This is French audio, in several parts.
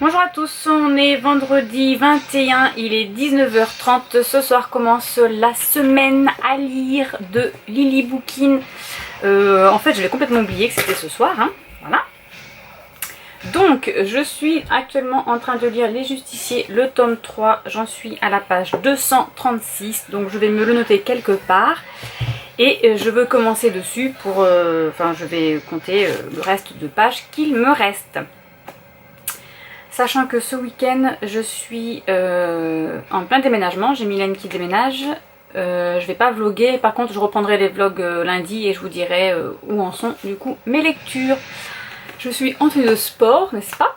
Bonjour à tous, on est vendredi 21, il est 19h30. Ce soir commence la semaine à lire de Lily Bookin. En fait, je l'ai complètement oublié que c'était ce soir, hein. Voilà. Donc, je suis actuellement en train de lire Les Justiciers, le tome 3. J'en suis à la page 236, donc je vais me le noter quelque part. Et je veux commencer dessus pour... je vais compter le reste de pages qu'il me reste. Sachant que ce week-end, je suis en plein déménagement. J'ai Mylène qui déménage. Je vais pas vlogger. Par contre, je reprendrai les vlogs lundi et je vous dirai où en sont du coup mes lectures. Je suis en tenue de sport, n'est-ce pas?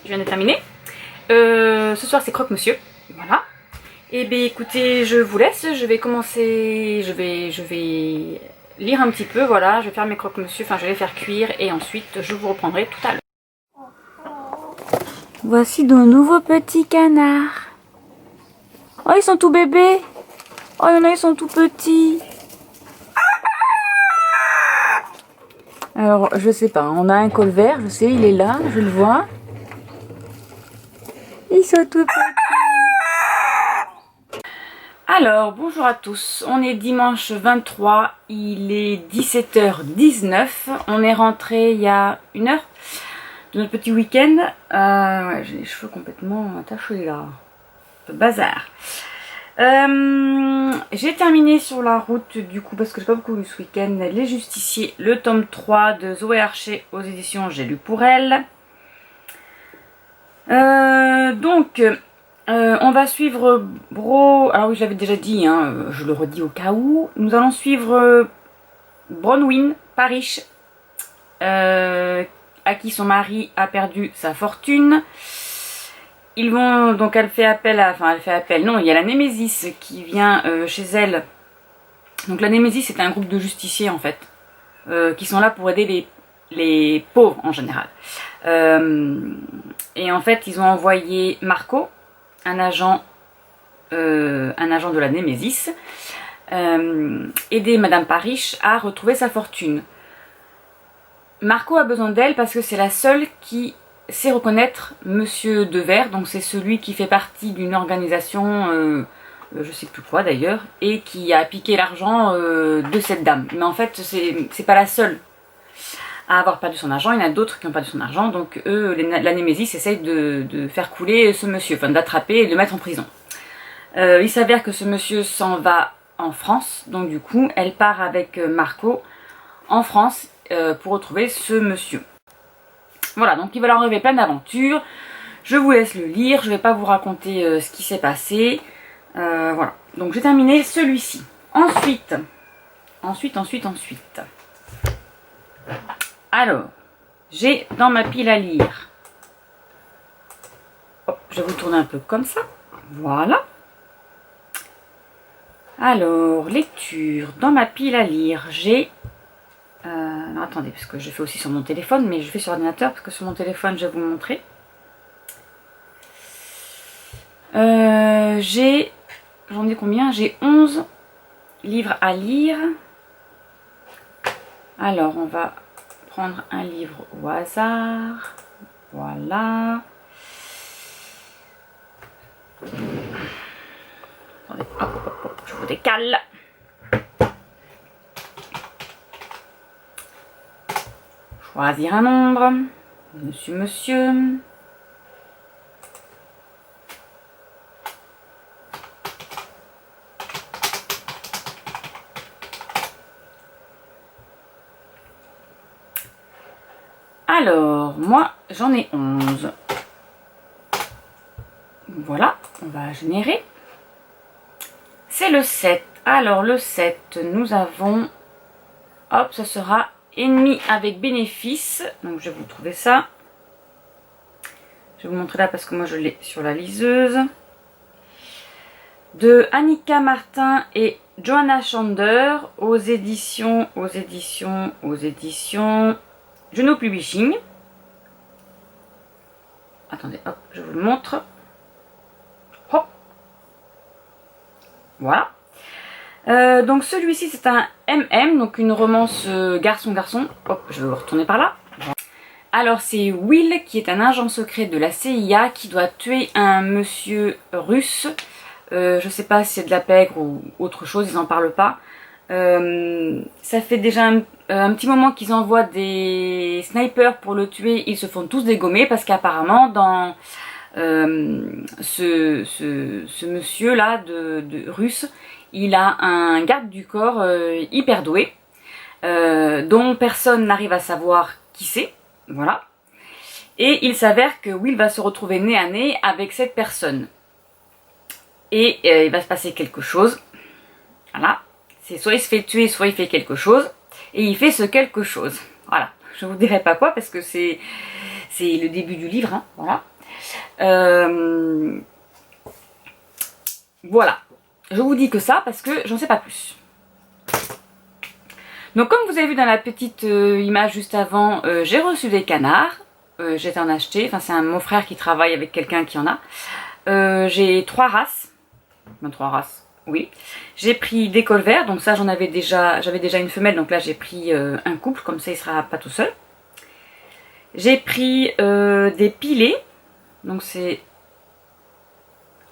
Je viens de terminer. Ce soir, c'est Croque-Monsieur. Voilà. Et bien écoutez, je vous laisse. Je vais commencer. Je vais lire un petit peu. Voilà. Je vais faire mes Croque-Monsieur. Enfin, je vais les faire cuire et ensuite, je vous reprendrai tout à l'heure. Voici de nouveaux petits canards. Oh, ils sont tout bébés. Oh, il y en a, ils sont tout petits. Alors, je sais pas. On a un col vert, je sais, il est là, je le vois. Ils sont tout petits. Alors, bonjour à tous. On est dimanche 23. Il est 17h19. On est rentré il y a une heure de notre petit week-end. Ouais, j'ai les cheveux complètement attachés là. Un peu bazar. J'ai terminé sur la route du coup parce que j'ai pas beaucoup lu ce week-end. Les Justiciers, le tome 3 de Zoé Archer aux éditions J'ai lu pour elle. On va suivre alors oui, je l'avais déjà dit, hein, je le redis au cas où. Nous allons suivre Bronwyn Parish, à qui son mari a perdu sa fortune. Ils vont, donc elle fait appel, non, il y a la Némésis qui vient chez elle. Donc la Némésis, c'est un groupe de justiciers en fait, qui sont là pour aider les pauvres en général. Et en fait, ils ont envoyé Marco, un agent de la Némésis, aider Madame Parish à retrouver sa fortune. Marco a besoin d'elle parce que c'est la seule qui sait reconnaître Monsieur Devers, donc c'est celui qui fait partie d'une organisation, je sais plus quoi d'ailleurs, et qui a piqué l'argent de cette dame. Mais en fait, c'est pas la seule à avoir perdu son argent, il y en a d'autres qui ont perdu son argent, donc eux, la Némésis essaye de faire couler ce monsieur, enfin d'attraper et de le mettre en prison. Il s'avère que ce monsieur s'en va en France, donc du coup, elle part avec Marco en France pour retrouver ce monsieur. Voilà, donc il va leur arriver plein d'aventures. Je vous laisse le lire, je ne vais pas vous raconter ce qui s'est passé. Voilà, donc j'ai terminé celui-ci. Ensuite. Alors, j'ai dans ma pile à lire. Hop, je vais vous tourner un peu comme ça. Voilà. Alors, lecture. Dans ma pile à lire, j'ai... non, attendez, parce que je fais aussi sur mon téléphone, mais je fais sur ordinateur, parce que sur mon téléphone, je vais vous montrer. J'en ai combien? J'ai 11 livres à lire. Alors, on va prendre un livre au hasard. Voilà. Attendez, hop, je vous décale. Choisir un nombre. Monsieur. Alors, moi, j'en ai 11. Voilà, on va générer. C'est le 7. Alors, le 7, nous avons... Hop, ça sera ennemi avec bénéfice. Donc, je vais vous trouver ça. Je vais vous montrer là parce que moi, je l'ai sur la liseuse. De Annika Martin et Joanna Chander aux éditions Juno Publishing. Attendez, hop, je vous le montre. Hop. Voilà. Donc celui-ci c'est un MM, donc une romance garçon-garçon. Hop, je vais vous retourner par là. Alors c'est Will qui est un agent secret de la CIA qui doit tuer un monsieur russe. Je sais pas si c'est de la pègre ou autre chose, ils n'en parlent pas. Ça fait déjà un petit moment qu'ils envoient des snipers pour le tuer, ils se font tous dégommer parce qu'apparemment dans ce monsieur là de russe, il a un garde du corps hyper doué dont personne n'arrive à savoir qui c'est, voilà. Et il s'avère que Will va se retrouver nez à nez avec cette personne. Et il va se passer quelque chose, voilà. C'est soit il se fait tuer, soit il fait quelque chose, et il fait ce quelque chose. Voilà, je vous dirai pas quoi parce que c'est le début du livre, hein. Voilà. Voilà, je vous dis que ça parce que j'en sais pas plus. Donc comme vous avez vu dans la petite image juste avant, j'ai reçu des canards, j'ai en acheté, enfin c'est mon frère qui travaille avec quelqu'un qui en a. J'ai 3 races, enfin 3 races, oui. J'ai pris des colverts, donc ça j'avais déjà une femelle, donc là j'ai pris un couple, comme ça il sera pas tout seul. J'ai pris des pilets, donc c'est...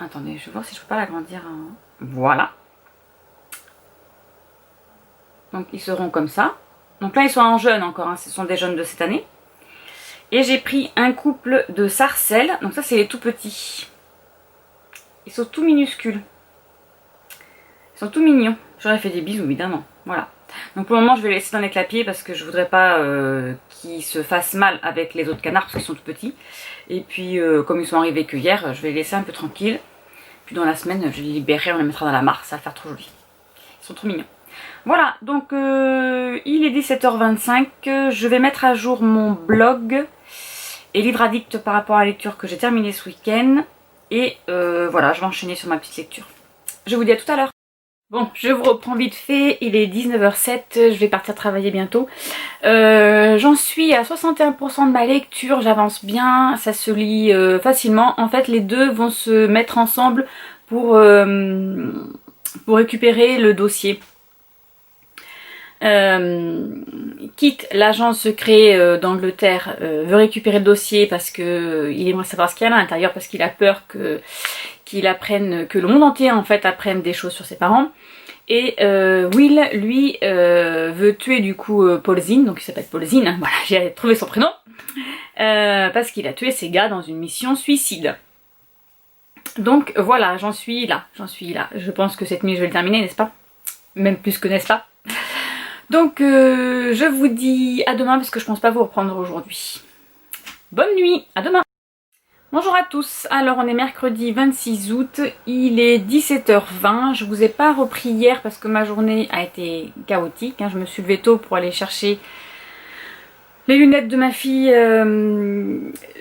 Attendez, je vais voir si je peux pas l'agrandir. Hein. Voilà. Donc ils seront comme ça. Donc là ils sont en jeune encore, hein. Ce sont des jeunes de cette année. Et j'ai pris un couple de sarcelles, donc ça c'est les tout petits. Ils sont tout minuscules. Ils sont tout mignons. J'aurais fait des bisous évidemment, voilà. Donc pour le moment je vais les laisser dans les clapiers parce que je voudrais pas qu'ils se fassent mal avec les autres canards parce qu'ils sont tout petits. Et puis comme ils sont arrivés que hier, je vais les laisser un peu tranquilles. Puis dans la semaine je vais les libérer, on les mettra dans la mare, ça va faire trop joli. Ils sont trop mignons. Voilà, donc il est 17h25, je vais mettre à jour mon blog et livre addict par rapport à la lecture que j'ai terminée ce week-end. Et voilà, je vais enchaîner sur ma petite lecture. Je vous dis à tout à l'heure. Bon, je vous reprends vite fait, il est 19h07, je vais partir travailler bientôt. J'en suis à 61% de ma lecture, j'avance bien, ça se lit facilement. En fait, les deux vont se mettre ensemble pour récupérer le dossier. Kit, l'agent secret d'Angleterre, veut récupérer le dossier parce que il aimerait savoir ce qu'il y a à l'intérieur, parce qu'il a peur qu'il apprenne, que le monde entier en fait apprenne des choses sur ses parents. Et Will, lui, veut tuer du coup Paul Zinn, donc il s'appelle Paul Zinn, hein, voilà, j'ai trouvé son prénom, parce qu'il a tué ses gars dans une mission suicide. Donc voilà, j'en suis là. Je pense que cette nuit je vais le terminer, n'est-ce pas? Même plus que n'est-ce pas? Donc je vous dis à demain parce que je pense pas vous reprendre aujourd'hui. Bonne nuit, à demain. Bonjour à tous, alors on est mercredi 26 août, il est 17h20, je vous ai pas repris hier parce que ma journée a été chaotique, hein. Je me suis levée tôt pour aller chercher les lunettes de ma fille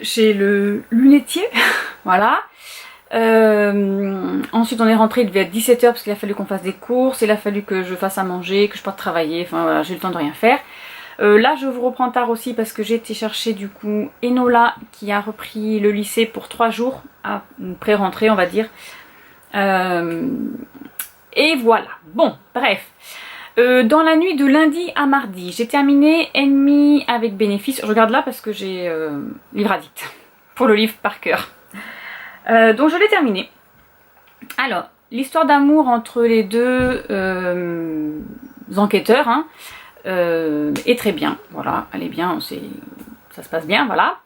chez le lunetier, voilà. Ensuite on est rentré, il devait être 17h parce qu'il a fallu qu'on fasse des courses, il a fallu que je fasse à manger, que je parte travailler, enfin voilà, j'ai eu le temps de rien faire. Là je vous reprends tard aussi parce que j'ai été chercher du coup Enola qui a repris le lycée pour 3 jours, à pré-rentrée on va dire. Et voilà, bon bref. Dans la nuit de lundi à mardi, j'ai terminé Ennemi avec bénéfice. Je regarde là parce que j'ai livre addict pour le livre par cœur. Donc je l'ai terminé. Alors, l'histoire d'amour entre les deux enquêteurs hein, est très bien. Voilà, elle est bien, ça se passe bien, voilà.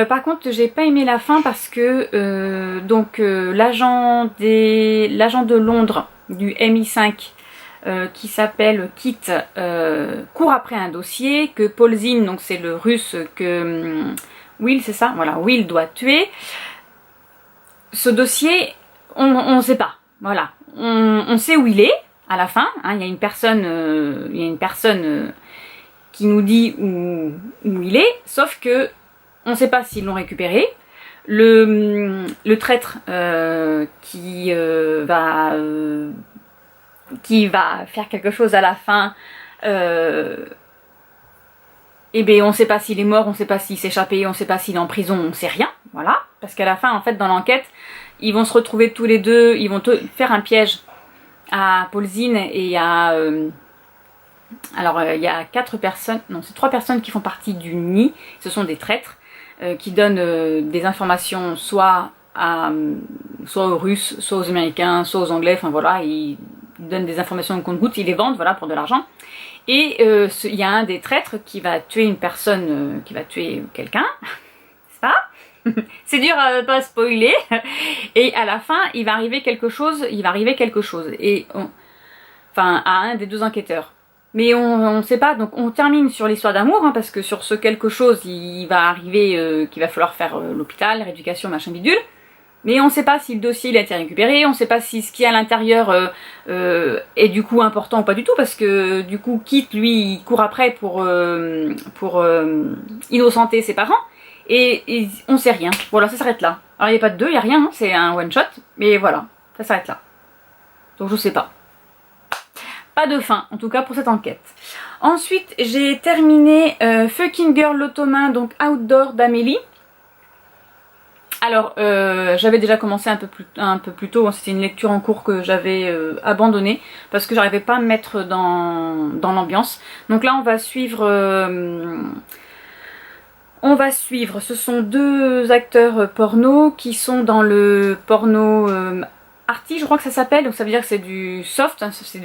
Par contre, j'ai pas aimé la fin parce que l'agent de Londres du MI5 qui s'appelle Kit court après un dossier que Paul Zinn, donc c'est le russe que Will, c'est ça, voilà, Will doit tuer. Ce dossier, on ne sait pas, voilà, on sait où il est à la fin, hein, il y a une personne qui nous dit où il est, sauf que on ne sait pas s'ils l'ont récupéré. Le traître qui va faire quelque chose à la fin, et ben on ne sait pas s'il est mort, on ne sait pas s'il s'est échappé, on ne sait pas s'il est en prison, on ne sait rien, voilà. Parce qu'à la fin, en fait, dans l'enquête, ils vont se retrouver tous les deux, ils vont faire un piège à Paul Zinn et à Alors il y a 4 personnes, non c'est 3 personnes qui font partie du nid, ce sont des traîtres qui donnent des informations soit aux Russes, soit aux Américains, soit aux Anglais, enfin voilà, ils donnent des informations au compte-gouttes, ils les vendent voilà pour de l'argent. Et il y a un des traîtres qui va tuer une personne, qui va tuer quelqu'un, c'est ça? C'est dur à pas spoiler. Et à la fin, il va arriver quelque chose, et enfin à un des 2 enquêteurs. Mais on sait pas, donc on termine sur l'histoire d'amour, hein, parce que sur ce quelque chose, il va arriver qu'il va falloir faire l'hôpital, rééducation, machin bidule. Mais on sait pas si le dossier il a été récupéré, on sait pas si ce qui est à l'intérieur est du coup important ou pas du tout, parce que du coup Kit lui il court après pour innocenter ses parents, et on sait rien. Voilà, ça s'arrête là. Alors il n'y a pas de 2, il n'y a rien, hein, c'est un one shot, mais voilà, ça s'arrête là. Donc je sais pas. Pas de fin, en tout cas pour cette enquête. Ensuite, j'ai terminé Fucking Girl l'Ottoman, donc Outdoor d'Amélie. Alors, j'avais déjà commencé un peu plus tôt, c'était une lecture en cours que j'avais abandonnée parce que j'arrivais pas à me mettre dans l'ambiance. Donc là, on va suivre, ce sont 2 acteurs porno qui sont dans le porno arty, je crois que ça s'appelle, donc ça veut dire que c'est du soft, hein, c'est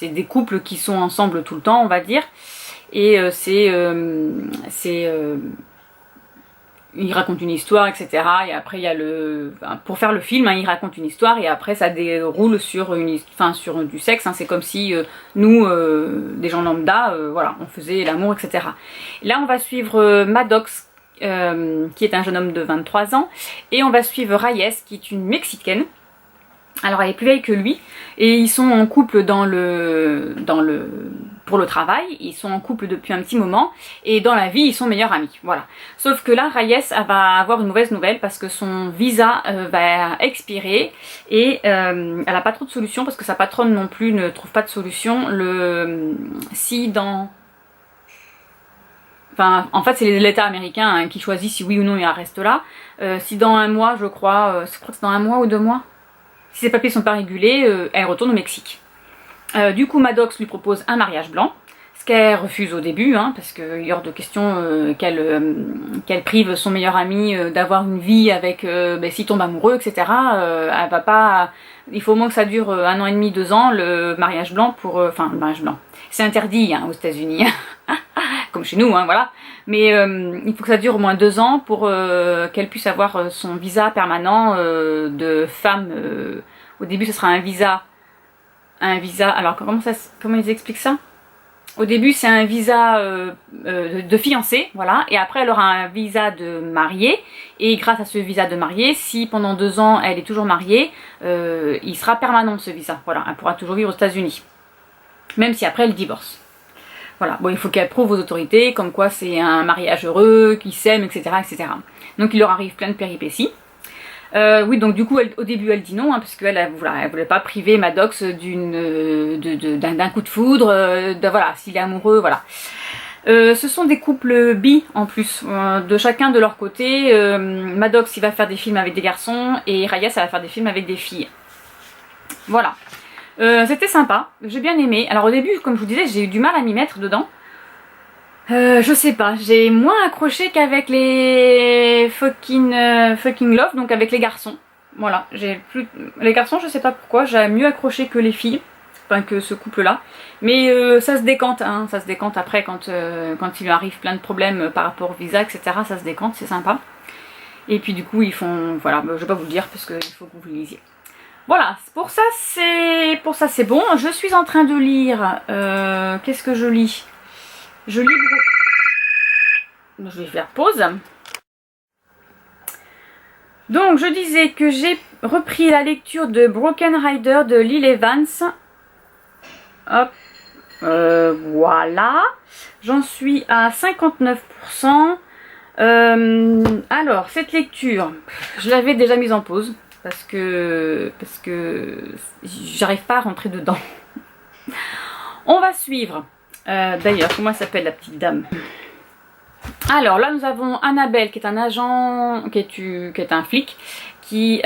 des couples qui sont ensemble tout le temps, on va dire, et il raconte une histoire, etc. Et après il y a pour faire le film, hein, il raconte une histoire et après ça déroule sur sur du sexe, hein. C'est comme si nous, des gens lambda, voilà, on faisait l'amour, etc. Là on va suivre Maddox, qui est un jeune homme de 23 ans, et on va suivre Reyes, qui est une Mexicaine. Alors elle est plus vieille que lui, et ils sont en couple pour le travail, ils sont en couple depuis un petit moment, et dans la vie ils sont meilleurs amis, voilà. Sauf que là Reyes va avoir une mauvaise nouvelle parce que son visa va expirer, et elle n'a pas trop de solution parce que sa patronne non plus ne trouve pas de solution. Enfin, en fait, c'est l'État américain hein, qui choisit si oui ou non il reste là. Si dans un mois, je crois que c'est dans un mois ou 2 mois, si ses papiers sont pas régulés, elle retourne au Mexique. Du coup, Maddox lui propose un mariage blanc, ce qu'elle refuse au début, hein, parce qu'il est hors de question qu'elle prive son meilleur ami d'avoir une vie avec, s'il tombe amoureux, etc. Elle va pas. Il faut au moins que ça dure 1 an et demi, 2 ans, le mariage blanc le mariage blanc. C'est interdit hein, aux États-Unis. Comme chez nous, hein, voilà. Mais il faut que ça dure au moins 2 ans pour qu'elle puisse avoir son visa permanent de femme. Au début, ce sera un visa. Alors, comment ils expliquent ça? Au début, c'est un visa de fiancée, voilà. Et après, elle aura un visa de mariée. Et grâce à ce visa de mariée, si pendant 2 ans, elle est toujours mariée, il sera permanent ce visa. Voilà, elle pourra toujours vivre aux États-Unis. Même si après, elle divorce. Voilà, bon, il faut qu'elle prouve aux autorités comme quoi c'est un mariage heureux, qu'ils s'aiment, etc., etc. Donc il leur arrive plein de péripéties. Oui, donc du coup, au début, elle dit non, hein, parce qu'elle elle voulait pas priver Maddox d'un coup de foudre, voilà, s'il est amoureux, voilà. Ce sont des couples bi en plus, de chacun de leur côté. Maddox, il va faire des films avec des garçons, et Reyes, elle va faire des films avec des filles. Voilà. C'était sympa, j'ai bien aimé. Alors au début, comme je vous disais, j'ai eu du mal à m'y mettre dedans. Je sais pas, j'ai moins accroché qu'avec les fucking love, donc avec les garçons. Voilà, les garçons, je sais pas pourquoi, j'ai mieux accroché que les filles, enfin que ce couple-là. Mais ça se décante, hein, ça se décante après quand il lui arrive plein de problèmes par rapport au visa, etc. Ça se décante, c'est sympa. Et puis du coup, ils font, voilà, je vais pas vous le dire parce qu'il faut que vous le lisiez. Voilà, pour ça c'est bon. Je suis en train de lire. Qu'est-ce que je lis? Je lis. Je vais faire pause. Donc je disais que j'ai repris la lecture de Broken Rider de Lil Evans. Hop. Voilà. J'en suis à 59%. Alors, cette lecture, je l'avais déjà mise en pause. Parce que j'arrive pas à rentrer dedans. On va suivre. D'ailleurs, comment elle s'appelle la petite dame? Alors là, nous avons Annabelle qui est un agent, qui est un flic, qui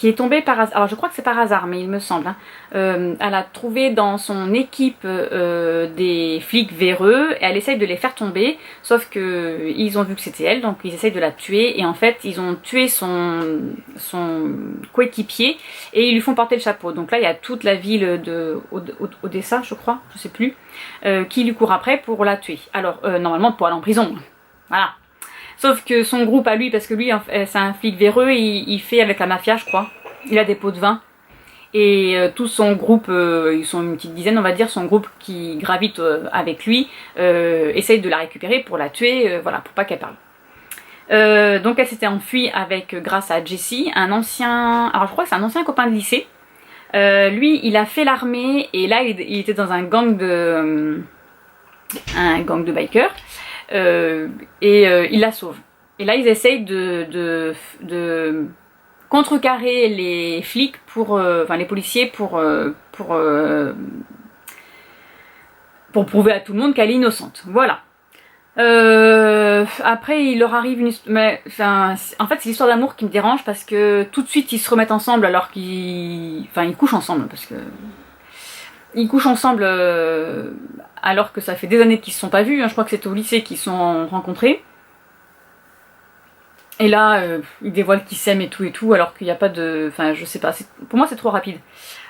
qui est tombée par hasard. Alors je crois que c'est par hasard, mais il me semble. Hein. Elle a trouvé dans son équipe des flics véreux et elle essaye de les faire tomber. Sauf que ils ont vu que c'était elle, donc ils essayent de la tuer. Et en fait, ils ont tué son coéquipier et ils lui font porter le chapeau. Donc là, il y a toute la ville de Odessa, je crois, je sais plus, qui lui court après pour la tuer. Alors normalement pour aller en prison. Voilà. Sauf que son groupe à lui, parce que lui c'est un flic véreux, il fait avec la mafia je crois, il a des pots de vin. Et tout son groupe, ils sont une petite dizaine on va dire, son groupe qui gravite avec lui, essaye de la récupérer pour la tuer, voilà, pour pas qu'elle parle. Donc elle s'était enfuie grâce à Jesse, un ancien, alors je crois que c'est un ancien copain de lycée. Lui il a fait l'armée et là il était dans un gang de bikers. Il la sauve. Et là ils essayent de contrecarrer les flics enfin les policiers pour prouver à tout le monde qu'elle est innocente. Voilà. Après il leur arrive en fait c'est l'histoire d'amour qui me dérange parce que tout de suite ils se remettent ensemble alors ils couchent ensemble parce que ils couchent ensemble alors que ça fait des années qu'ils se sont pas vus, hein. Je crois que c'est au lycée qu'ils se sont rencontrés. Et là, ils dévoilent qu'ils s'aiment et tout, alors qu'il n'y a pas de... Enfin, je sais pas, pour moi c'est trop rapide.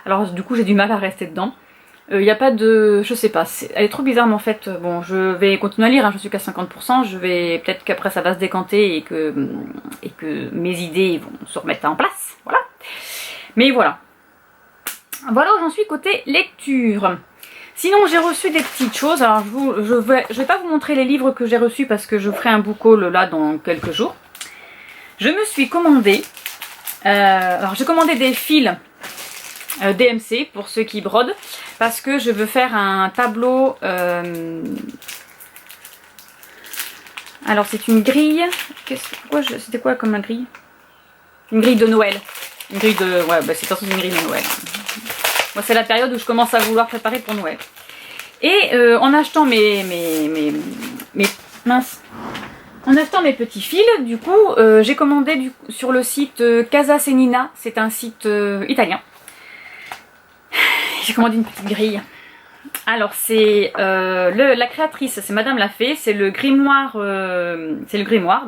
Alors du coup j'ai du mal à rester dedans. Il n'y a pas de... Je sais pas, elle est trop bizarre mais en fait, bon, je vais continuer à lire, hein, je suis qu'à 50%, peut-être qu'après ça va se décanter et que mes idées vont se remettre en place, voilà. Mais voilà. Voilà où j'en suis côté lecture. Sinon j'ai reçu des petites choses, alors je vais pas vous montrer les livres que j'ai reçus parce que je ferai un book haul là dans quelques jours. Je me suis commandé, alors j'ai commandé des fils DMC pour ceux qui brodent parce que je veux faire un tableau, alors c'est une grille, c'était quoi comme grille? Une grille de Noël, une grille de, ouais bah c'est une grille de Noël. Moi c'est la période où je commence à vouloir préparer pour Noël. Et en achetant en achetant mes petits fils, du coup j'ai commandé sur le site Casa Senina, c'est un site italien. J'ai commandé une petite grille. Alors c'est la créatrice, c'est Madame la Fée, c'est le grimoire,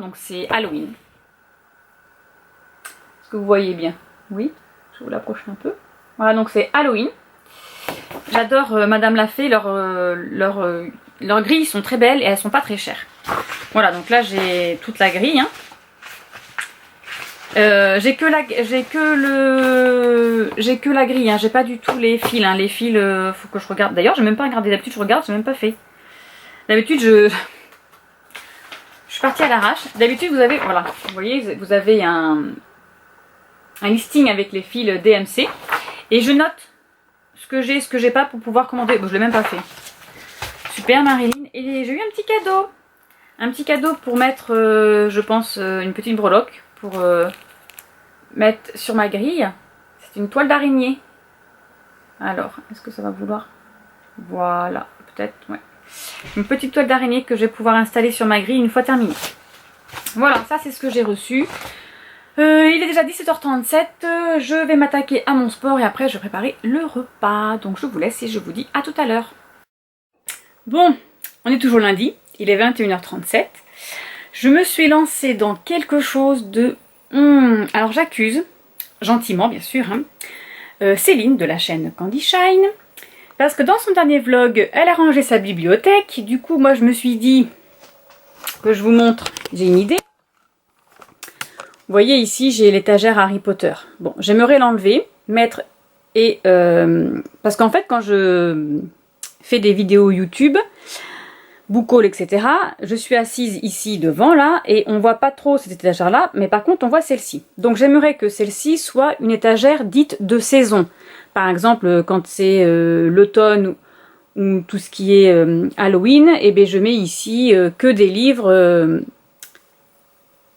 donc c'est Halloween. Est-ce que vous voyez bien? Oui, je vous l'approche un peu. Voilà, donc c'est Halloween. J'adore Madame la Fée, leurs grilles sont très belles et elles sont pas très chères. Voilà, donc là j'ai toute la grille. Hein. J'ai que la grille, hein. J'ai pas du tout les fils. Hein. Les fils, faut que je regarde. D'ailleurs, j'ai même pas regardé. D'habitude, je regarde, j'ai même pas fait. D'habitude, je suis partie à l'arrache. D'habitude, vous avez, voilà, vous voyez, vous avez un listing avec les fils DMC. Et je note ce que j'ai, ce que j'ai pas pour pouvoir commander. Bon, je l'ai même pas fait. Super Marilyn. Et j'ai eu un petit cadeau. Un petit cadeau pour mettre, je pense, une petite breloque. Pour mettre sur ma grille. C'est une toile d'araignée. Alors, est-ce que ça va vouloir? Voilà, peut-être, ouais. Une petite toile d'araignée que je vais pouvoir installer sur ma grille une fois terminée. Voilà, ça c'est ce que j'ai reçu. Il est déjà 17h37, je vais m'attaquer à mon sport et après je vais préparer le repas. Donc je vous laisse et je vous dis à tout à l'heure. Bon, on est toujours lundi, il est 21h37. Je me suis lancée dans quelque chose de... alors j'accuse, gentiment bien sûr, hein, Céline de la chaîne Candy Shine. Parce que dans son dernier vlog, elle a rangé sa bibliothèque. Du coup, moi je me suis dit que je vous montre, j'ai une idée. Vous voyez ici, j'ai l'étagère Harry Potter. Bon, j'aimerais l'enlever, mettre et... parce qu'en fait, quand je fais des vidéos YouTube, book haul, etc., je suis assise ici devant, là, et on voit pas trop cette étagère-là, mais par contre, on voit celle-ci. Donc, j'aimerais que celle-ci soit une étagère dite de saison. Par exemple, quand c'est l'automne ou tout ce qui est Halloween, et bien je mets ici que des livres...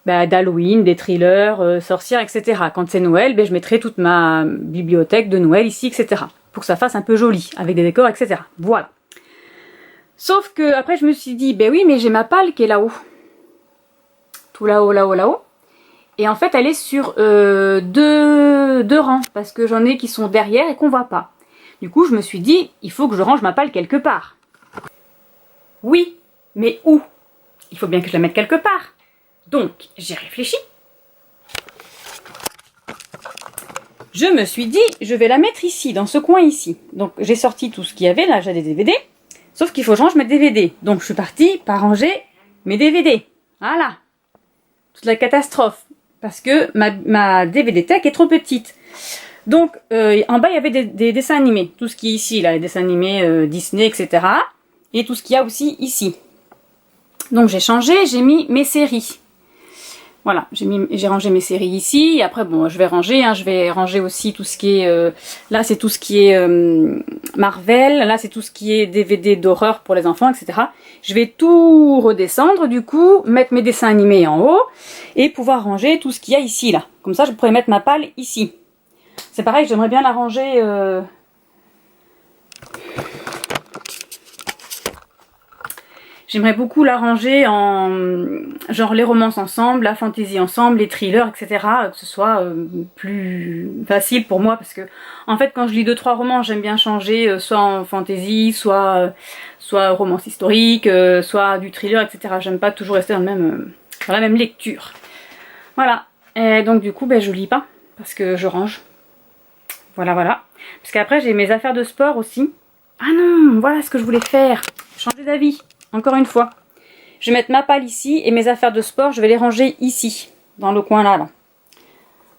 d'Halloween, des thrillers, sorcières, etc. Quand c'est Noël, je mettrai toute ma bibliothèque de Noël ici, etc. Pour que ça fasse un peu joli, avec des décors, etc. Voilà. Sauf que après je me suis dit, oui, mais j'ai ma palle qui est là-haut. Tout là-haut, là-haut, là-haut. Et en fait, elle est sur deux rangs, parce que j'en ai qui sont derrière et qu'on voit pas. Du coup, je me suis dit, il faut que je range ma palle quelque part. Oui, mais où? Il faut bien que je la mette quelque part. Donc, j'ai réfléchi. Je me suis dit, je vais la mettre ici, dans ce coin ici. Donc, j'ai sorti tout ce qu'il y avait, là, j'ai des DVD. Sauf qu'il faut que je range mes DVD. Donc, je suis partie par ranger mes DVD. Voilà. Toute la catastrophe. Parce que ma DVD tech est trop petite. Donc, en bas, il y avait des dessins animés. Tout ce qui est ici, là, les dessins animés Disney, etc. Et tout ce qu'il y a aussi ici. Donc, j'ai changé, j'ai mis mes séries. Voilà, j'ai rangé mes séries ici. Et après, bon, je vais ranger aussi tout ce qui est... là, c'est tout ce qui est Marvel. Là, c'est tout ce qui est DVD d'horreur pour les enfants, etc. Je vais tout redescendre, du coup, mettre mes dessins animés en haut. Et pouvoir ranger tout ce qu'il y a ici, là. Comme ça, je pourrais mettre ma palle ici. C'est pareil, j'aimerais bien la ranger... J'aimerais beaucoup la ranger en genre les romances ensemble, la fantasy ensemble, les thrillers, etc. Que ce soit plus facile pour moi parce que en fait quand je lis 2-3 romans j'aime bien changer soit en fantasy, soit romance historique, soit du thriller, etc. J'aime pas toujours rester dans la même lecture. Voilà. Et donc du coup ben, je lis pas parce que je range. Voilà. Parce qu'après j'ai mes affaires de sport aussi. Ah non, voilà ce que je voulais faire. Changer d'avis. Encore une fois, je vais mettre ma palle ici et mes affaires de sport, je vais les ranger ici, dans le coin là.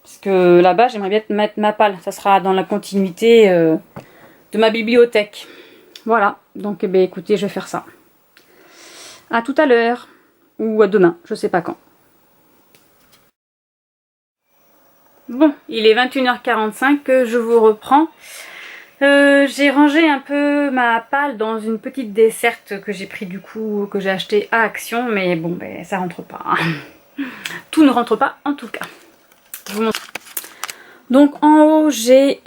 Parce que là-bas, j'aimerais bien mettre ma palle. Ça sera dans la continuité de ma bibliothèque. Voilà, donc eh bien, écoutez, je vais faire ça. À tout à l'heure, ou à demain, je sais pas quand. Bon, il est 21h45 que je vous reprends. J'ai rangé un peu ma palle dans une petite desserte que j'ai pris du coup, que j'ai acheté à Action, mais bon, ben ça rentre pas. Hein. Tout ne rentre pas en tout cas. Je vous montre. Donc en haut, j'ai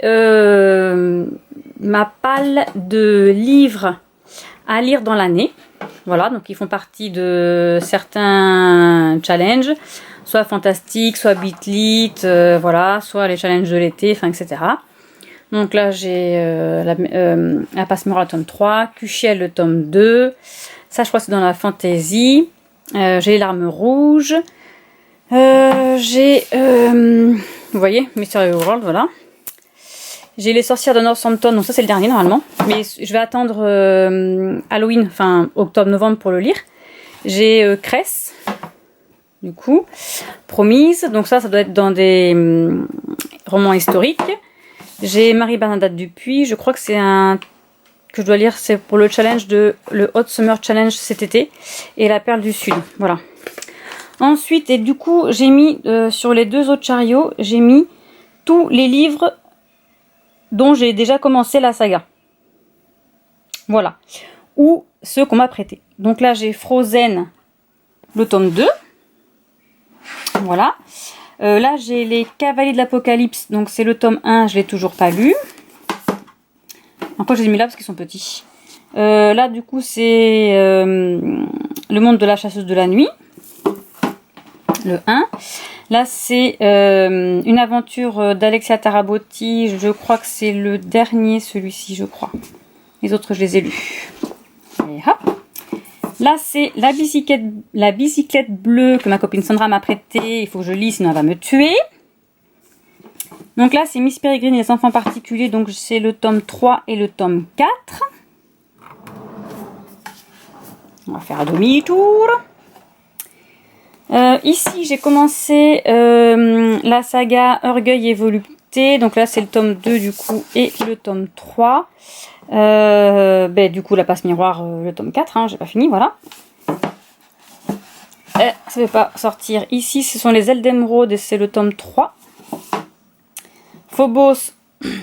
ma palle de livres à lire dans l'année. Voilà, donc ils font partie de certains challenges, soit fantastique, soit bitlit, voilà, soit les challenges de l'été, enfin etc. Donc là, j'ai la Passe-Muraille le tome 3, Cuchiel le tome 2. Ça, je crois que c'est dans la fantasy. J'ai les larmes rouges. J'ai... vous voyez, Mystery World, voilà. J'ai les sorcières de Northampton. Donc ça, c'est le dernier, normalement. Mais je vais attendre Halloween, enfin octobre-novembre pour le lire. J'ai Cress, du coup. Promise. Donc ça doit être dans des romans historiques. J'ai Marie-Bernadette Dupuis, je crois que c'est que je dois lire, c'est pour le challenge le Hot Summer Challenge cet été, et La Perle du Sud, voilà. Ensuite, et du coup, j'ai mis sur les deux autres chariots, j'ai mis tous les livres dont j'ai déjà commencé la saga. Voilà. Ou ceux qu'on m'a prêtés. Donc là, j'ai Frozen, le tome 2. Voilà. Là, j'ai les Cavaliers de l'Apocalypse. Donc, c'est le tome 1. Je ne l'ai toujours pas lu. Encore, je les ai mis là parce qu'ils sont petits. Là, du coup, c'est Le Monde de la Chasseuse de la Nuit. Le 1. Là, c'est une aventure d'Alexia Tarabotti. Je crois que c'est le dernier, celui-ci, je crois. Les autres, je les ai lus. Et hop. Là, c'est la bicyclette bleue que ma copine Sandra m'a prêtée. Il faut que je lise, sinon elle va me tuer. Donc là, c'est Miss Peregrine et les enfants particuliers. Donc, c'est le tome 3 et le tome 4. On va faire un demi-tour. Ici, j'ai commencé la saga Orgueil et Volupté. Donc là, c'est le tome 2 du coup et le tome 3. Du coup, la passe miroir, le tome 4, hein, j'ai pas fini, voilà. Ça ne veut pas sortir. Ici, ce sont les ailes d'émeraude et c'est le tome 3. Phobos,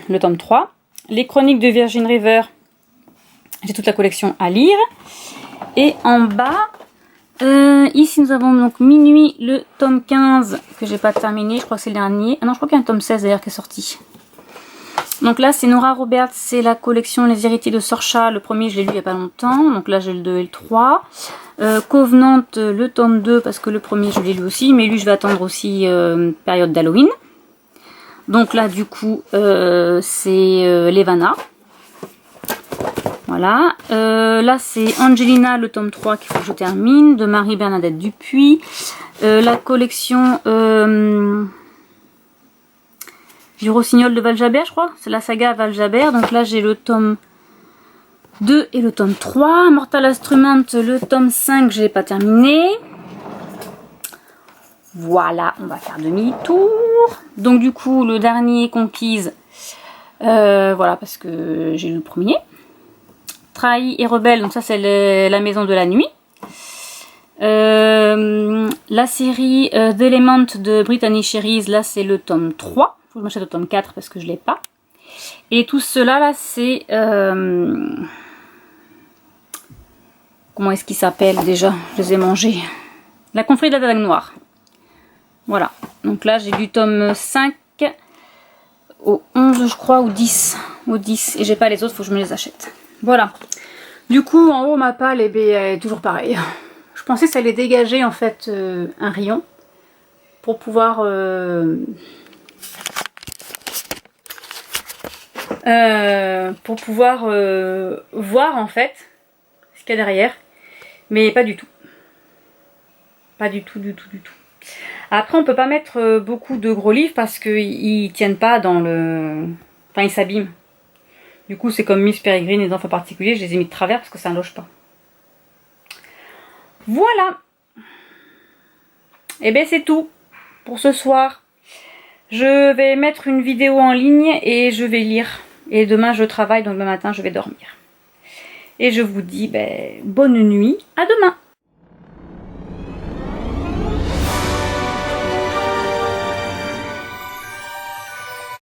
le tome 3. Les chroniques de Virgin River, j'ai toute la collection à lire. Et en bas, ici nous avons donc Minuit, le tome 15 que j'ai pas terminé, je crois que c'est le dernier. Ah non, je crois qu'il y a un tome 16 d'ailleurs qui est sorti. Donc là c'est Nora Roberts, c'est la collection Les Héritiers de Sorcha. Le premier je l'ai lu il n'y a pas longtemps, donc là j'ai le 2 et le 3. Covenant, le tome 2, parce que le premier je l'ai lu aussi, mais lui je vais attendre aussi période d'Halloween. Donc là du coup c'est Levana. Voilà. Là c'est Angelina, le tome 3 qu'il faut que je termine, de Marie-Bernadette Dupuis. La collection du Rossignol de Valjalbert, je crois. C'est la saga Valjalbert. Donc là j'ai le tome 2 et le tome 3. Mortal Instrument, le tome 5, je l'ai pas terminé. Voilà, on va faire demi-tour. Donc du coup, le dernier Conquise, voilà, parce que j'ai lu le premier. Trahi et Rebelle, donc ça c'est la maison de la nuit. La série The Element de Brittany Cherries, là c'est le tome 3. Faut que je m'achète le tome 4 parce que je l'ai pas. Et tout cela là c'est... comment est-ce qu'il s'appelle déjà? Je les ai mangés. La confrérie de la Dague Noire. Voilà. Donc là j'ai du tome 5 au 11 je crois, ou 10. Au 10. Et j'ai pas les autres, faut que je me les achète. Voilà. Du coup en haut ma palle eh bien, elle est toujours pareille. Je pensais que ça allait dégager en fait un rayon pour pouvoir voir en fait ce qu'il y a derrière, mais pas du tout. Pas du tout, du tout, du tout. Après on peut pas mettre beaucoup de gros livres parce qu'ils tiennent pas dans le... Enfin ils s'abîment. Du coup c'est comme Miss Peregrine et les enfants particuliers, je les ai mis de travers parce que ça ne loge pas. Voilà. Et bien c'est tout pour ce soir. Je vais mettre une vidéo en ligne et je vais lire. Et demain je travaille, donc demain matin je vais dormir. Et je vous dis bonne nuit, à demain.